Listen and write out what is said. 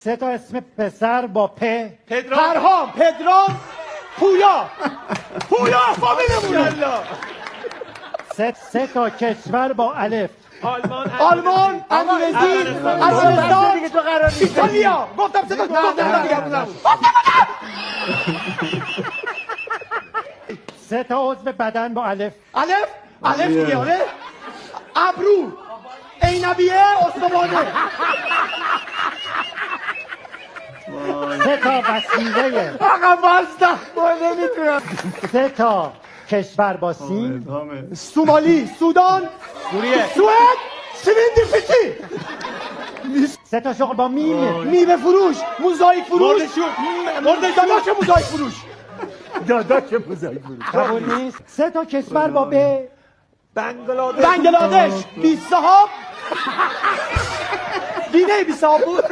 سه تا اسم پسر با پ. پرهام، پدرام، پویا. پویا فامیلمونه. سه تا کشور با الف. آلمان، اندونزی، ارمنستان، ایتالیا. گفتم سه تا گفتم. سه تا عضو بدن با الف. الف دیگه آره. ابرو، عینبیه، استوانه. سه تا وسیله. آقا باستا ما نمیتونم. سه تا کشور با سین. سومالی، سودان، سوریه، سوئد، سویندی فیتی. سه تا شغل با میم. میوه فروش، موزاییک فروش، داداش موزاییک فروش. قبول نیست. سه تا کشور با ب. بنگلادش، بی‌صاحب، گینه بی‌صاحب بود.